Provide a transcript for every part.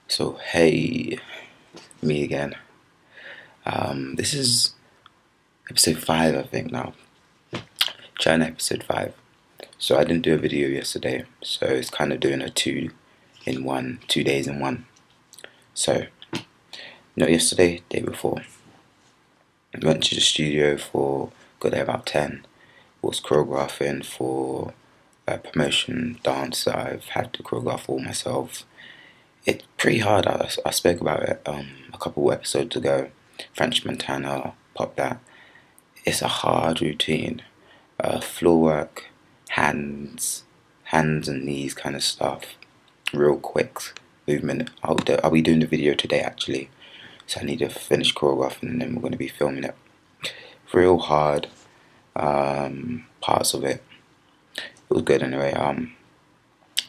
So hey, me again. This is episode 5, I think now. China episode 5. So I didn't do a video yesterday, so it's kind of doing a 2 in 1, 2 days in one. So, yesterday, day before, I went to the studio got there about 10. Was choreographing for a promotion dance that I've had to choreograph all myself. It's pretty hard. I spoke about it a couple of episodes ago. French Montana, Pop That. It's a hard routine. Floor work, hands and knees kind of stuff. Real quick movement. I'll be doing the video today actually, so I need to finish choreographing and then we're going to be filming it. Real hard parts of it. It was good anyway.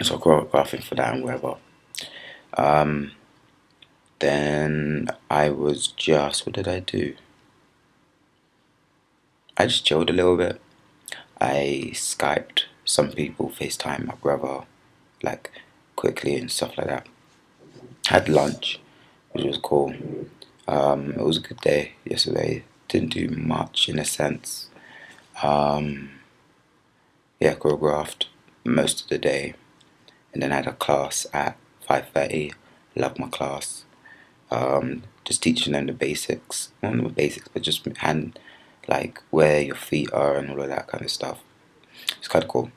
So choreographing for that and whatever. Then I was what did I do? I just chilled a little bit. I Skyped some people, FaceTime my brother, like quickly and stuff like that. Had lunch, which was cool. It was a good day yesterday. Didn't do much in a sense. Yeah, choreographed most of the day, and then I had a class at 5:30. Loved my class. Just teaching them the basics, not the basics, but just like where your feet are and all of that kind of stuff. It's kind of cool.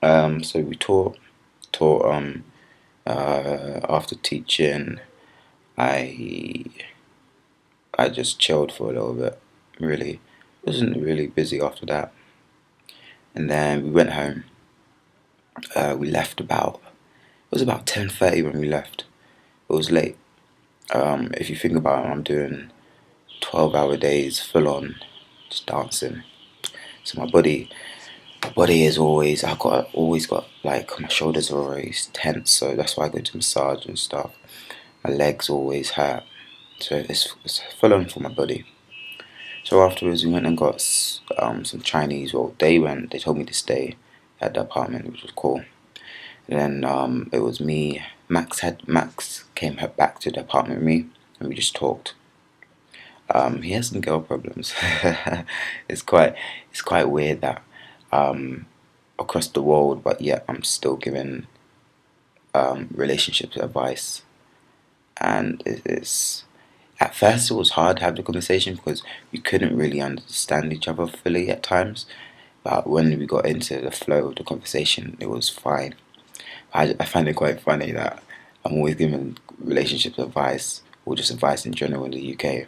So we taught after teaching, I I just chilled for a little bit. Really, wasn't really busy after that. And then we went home. We left it was about 10:30 when we left. It was late. If you think about it, I'm doing 12-hour days full on, just dancing. So my body is always got like my shoulders are always tense. So that's why I go to massage and stuff. My legs always hurt. So it's full on for my body. So afterwards, we went and got some Chinese. Well, they told me to stay at the apartment, which was cool. And then it was me. Max came back to the apartment with me, and we just talked. He has some girl problems. it's quite it's quite weird that across the world, but yet I'm still giving relationships advice, and it's at first it was hard to have the conversation because we couldn't really understand each other fully at times. But when we got into the flow of the conversation, it was fine. I find it quite funny that I'm always giving relationships advice or just advice in general in the UK,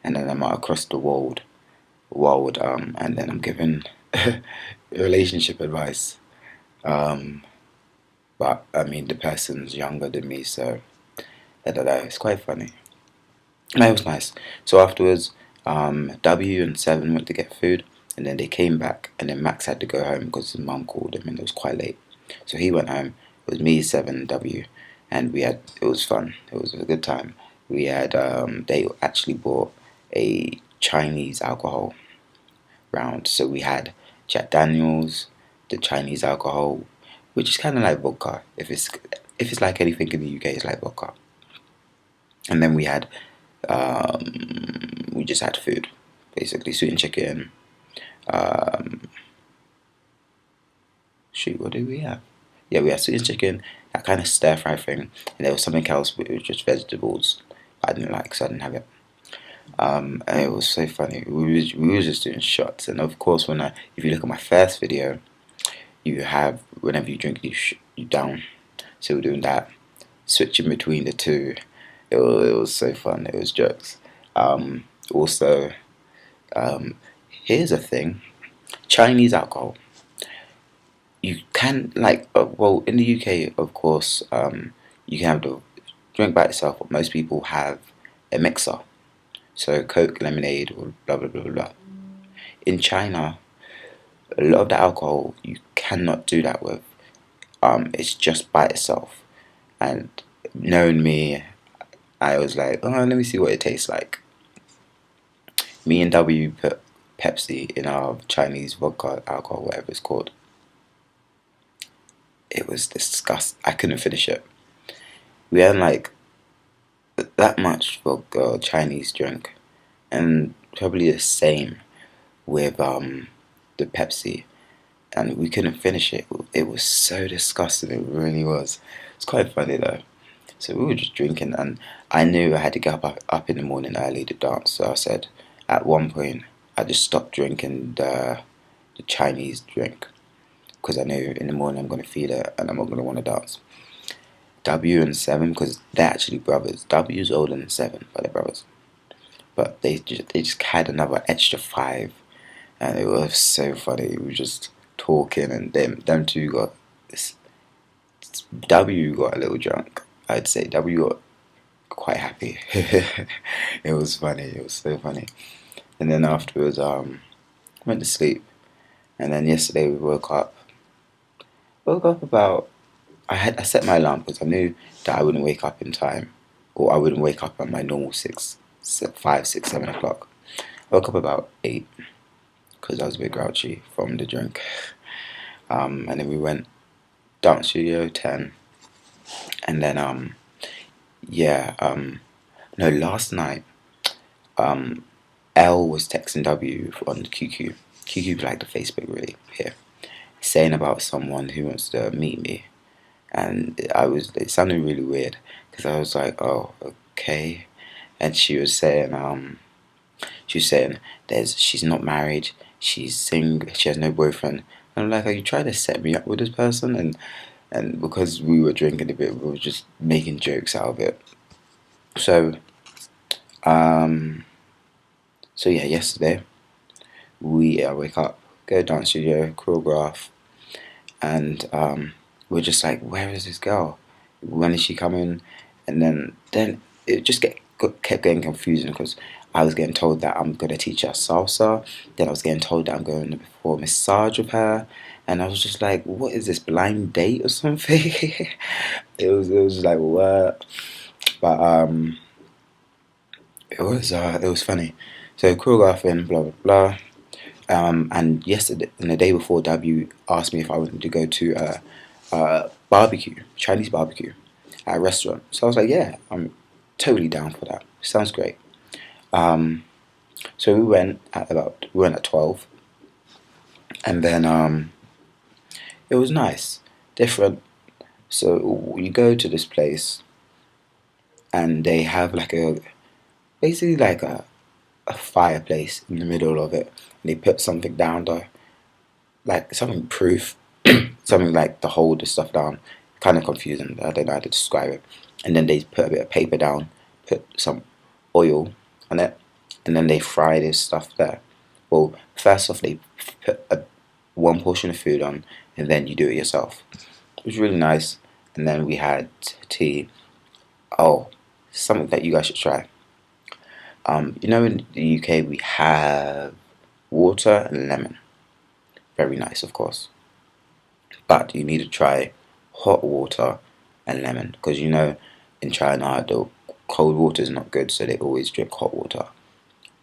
and then I'm out across the world, and then I'm giving relationship advice. But I mean, the person's younger than me, so I don't know. It's quite funny. No, it was nice. So afterwards, W and Seven went to get food, and then they came back, and then Max had to go home because his mum called him, and it was quite late. So he went home. It was me, Seven, and W, and it was fun. It was a good time. We had they actually bought a Chinese alcohol round, so we had Jack Daniels, the Chinese alcohol, which is kind of like vodka. If it's like anything in the UK, it's like vodka. And then we just had food, basically sweet and chicken. Shoot, what did we have? Yeah, we had sweet and chicken, that kind of stir fry thing, and there was something else, but it was just vegetables. I didn't like, so I didn't have it. And it was so funny. We were just doing shots, and of course, if you look at my first video, you have whenever you drink, you down. So we're doing that, switching between the two. It was so fun. It was jokes. Also, here's a thing: Chinese alcohol. You can well in the UK, of course, you can have the drink by itself, but most people have a mixer. So Coke, lemonade, or blah blah blah blah blah. In China, a lot of the alcohol you cannot do that with. It's just by itself. And knowing me, I was like, oh, let me see what it tastes like. Me and W put Pepsi in our Chinese vodka alcohol, whatever it's called. It was disgusting. I couldn't finish it. we earned like that much for Chinese drink, and probably the same with the Pepsi, and we couldn't finish it. It was so disgusting. It really was. It's quite funny though. So we were just drinking, and I knew I had to get up in the morning early to dance. So I said, at one point, I just stopped drinking the Chinese drink because I knew in the morning I'm gonna feel it and I'm not gonna want to dance. W and Seven, because they're actually brothers. W's older than Seven, but they're brothers. But they just had another extra five, and it was so funny. We were just talking, and them two got this. W got a little drunk. I'd say W got quite happy. It was funny. It was so funny. And then afterwards, went to sleep. And then yesterday we woke up. Woke up about. I set my alarm because I knew that I wouldn't wake up in time, or I wouldn't wake up at my normal 5, 6, 7 o'clock. I woke up about 8 because I was a bit grouchy from the drink. And then we went dance studio 10, and then yeah no, last night L was texting W on QQ. QQ is like the Facebook really here, saying about someone who wants to meet me, and it sounded really weird because I was like, oh, okay. And she was saying she's not married, she's single, she has no boyfriend. And I'm like, are you trying to set me up with this person? And because we were drinking a bit, we were just making jokes out of it. So um so yeah, yesterday we wake up, go dance studio, choreograph, and we're just like, where is this girl? When is she coming? And then it just kept getting confusing because I was getting told that I'm gonna teach her salsa. Then I was getting told that I'm going to perform a massage with her, and I was just like, what is this, blind date or something? It was like, what? But it was funny. So choreographing, blah blah blah. And yesterday, and the day before, W asked me if I wanted to go to barbecue, Chinese barbecue, at a restaurant. So I was like, yeah, I'm totally down for that. Sounds great. Um, so we went at 12, and then it was nice, different. So you go to this place, and they have like basically like a fireplace in the middle of it, and they put something down there, like something proof, something like to hold the stuff down. Kind of confusing. I don't know how to describe it. And then they put a bit of paper down, put some oil on it, and then they fry this stuff there. Well, first off, they put one portion of food on, and then you do it yourself. It was really nice. And then we had tea. Oh, something that you guys should try. In the UK we have water and lemon. Very nice, of course. But you need to try hot water and lemon because in China the cold water is not good, so they always drink hot water.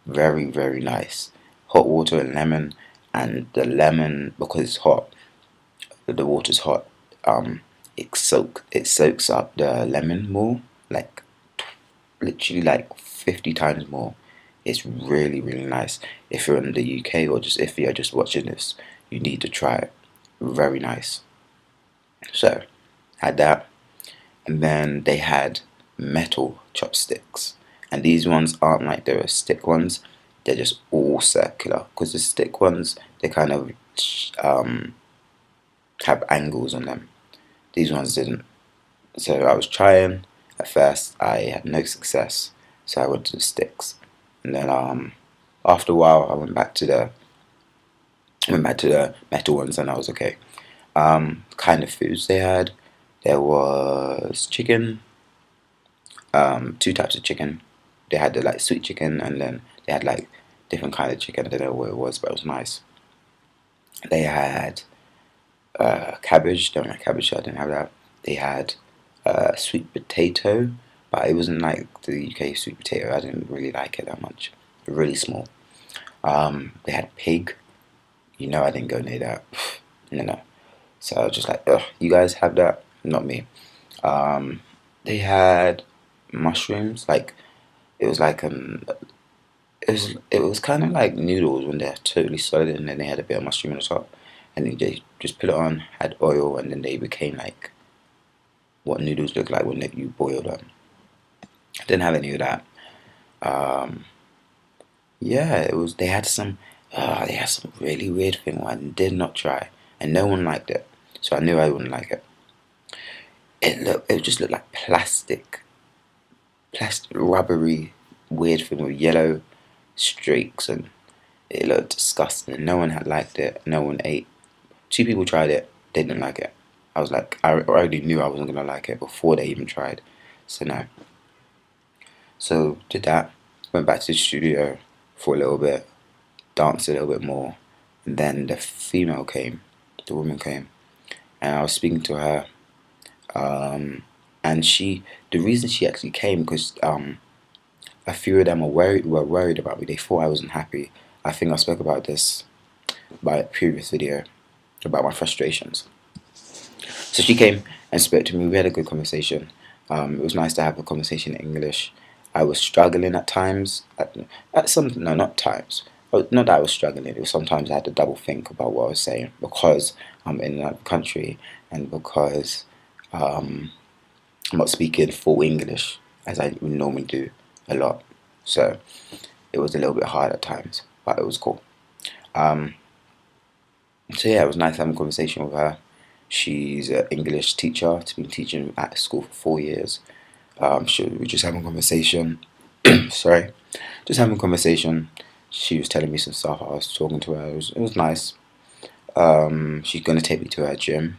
Very, very nice. Hot water and lemon, and the lemon, because it's hot, the water's hot. It soaks up the lemon more, like literally like 50 times more. It's really, really nice. If you're in the UK, or just if you're just watching this, you need to try it. Very nice. So, had that, and then they had metal chopsticks, and these ones aren't like the stick ones. They're just all circular because the stick ones, they kind of have angles on them. These ones didn't. So I was trying. At first, I had no success, so I went to the sticks, and then after a while, I went back to the metal ones, and I was okay. Kind of foods they had. There was chicken, two types of chicken. They had the like sweet chicken, and then they had like different kind of chicken. I don't know what it was, but it was nice. They had cabbage. Don't like cabbage, so I didn't have that. They had sweet potato, but it wasn't like the UK sweet potato. I didn't really like it that much. Really small. They had pig. I didn't go near that. No, no. So I was just like, ugh, you guys have that, not me. They had mushrooms, like it was like it was kind of like noodles when they're totally solid, and then they had a bit of mushroom on the top, and then they just put it on, had oil, and then they became like what noodles look like when you boil them. I didn't have any of that. Um, yeah, it was. They had some really weird thing I did not try, and no one liked it, so I knew I wouldn't like it. It just looked like plastic, rubbery, weird thing with yellow streaks, and it looked disgusting. And no one had liked it. No one ate. Two people tried it. They didn't like it. I was like, I already knew I wasn't gonna like it before they even tried. So no. So did that. Went back to the studio for a little bit, danced a little bit more, and then the female came, the woman came, and I was speaking to her. And the reason she actually came because a few of them were worried about me. They thought I wasn't happy. I think I spoke about this by a previous video about my frustrations. So she came and spoke to me. We had a good conversation. It was nice to have a conversation in English. I was struggling at times. At some no, not times. Not that I was struggling. It was sometimes I had to double think about what I was saying because I'm in another country and because um, I'm not speaking full English as I normally do a lot. So it was a little bit hard at times, but it was cool. Um, so yeah, it was nice having a conversation with her. She's an English teacher. She's been teaching at school for 4 years. We just having a conversation. Sorry, just having a conversation. She was telling me some stuff. I was talking to her. It was nice. She's gonna take me to her gym.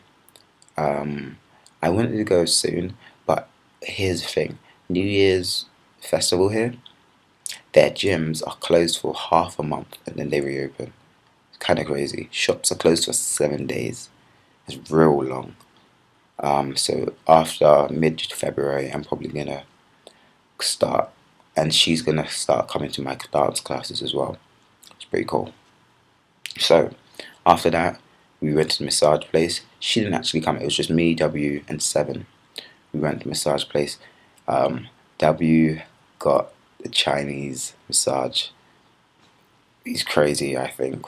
Um, I wanted to go soon, but here's the thing: New Year's festival here, their gyms are closed for half a month and then they reopen. It's kind of crazy. Shops are closed for 7 days. It's real long. So after mid February, I'm probably gonna start, and she's gonna start coming to my dance classes as well. It's pretty cool. So after that, we went to the massage place. She didn't actually come. It was just me, W, and Seven. We went to the massage place. W got the Chinese massage. He's crazy, I think.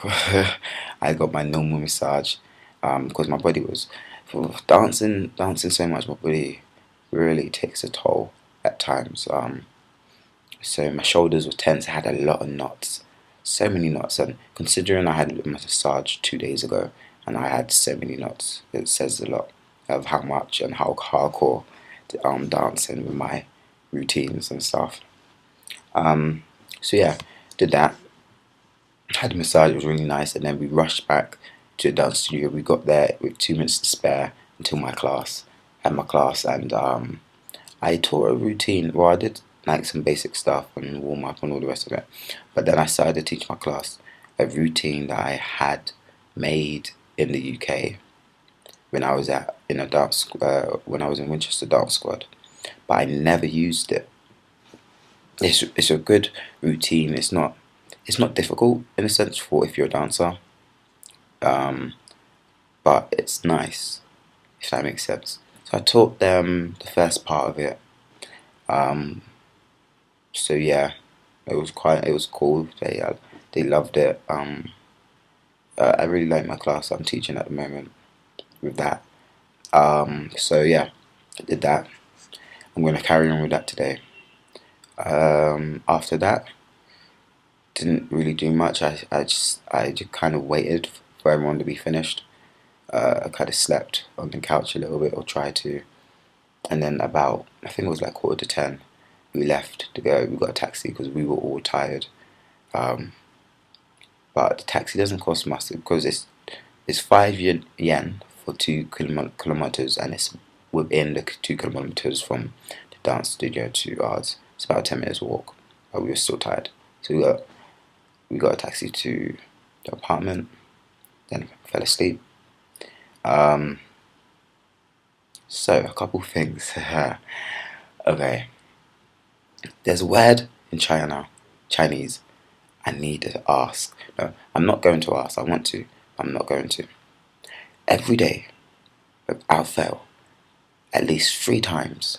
I got my normal massage because my body was dancing so much. My body really takes a toll at times. So my shoulders were tense. I had a lot of knots, so many knots, and considering I had a massage 2 days ago and I had so many knots, it says a lot of how much and how hardcore dancing with my routines and stuff. So yeah, did that. Had a massage. It was really nice, and then we rushed back to the dance studio. We got there with 2 minutes to spare until my class. Had my class, and I taught a routine. Well, I did like some basic stuff and warm up and all the rest of it. But then I started to teach my class a routine that I had made in the UK when I was when I was in Winchester Dance Squad, but I never used it. It's a good routine. It's not difficult in a sense for if you're a dancer, but it's nice if that makes sense. So I taught them the first part of it. So yeah, it was cool. They loved it. I really like my class I'm teaching at the moment with that. So yeah, I did that. I'm gonna carry on with that today. After that, didn't really do much. I just kind of waited for everyone to be finished. I kind of slept on the couch a little bit, or tried to, and then about I think it was like 9:45, we left to go. We got a taxi because we were all tired. Um, but the taxi doesn't cost much because it's 5 yen for 2 kilometers, and it's within the 2 kilometers from the dance studio to ours. It's about a 10 minutes walk, but we were still tired, so we got a taxi to the apartment. Then fell asleep. Um, so a couple things. Okay, there's a word in Chinese. I need to ask. No, I'm not going to ask. I want to. I'm not going to. Every day, without fail, at least 3 times,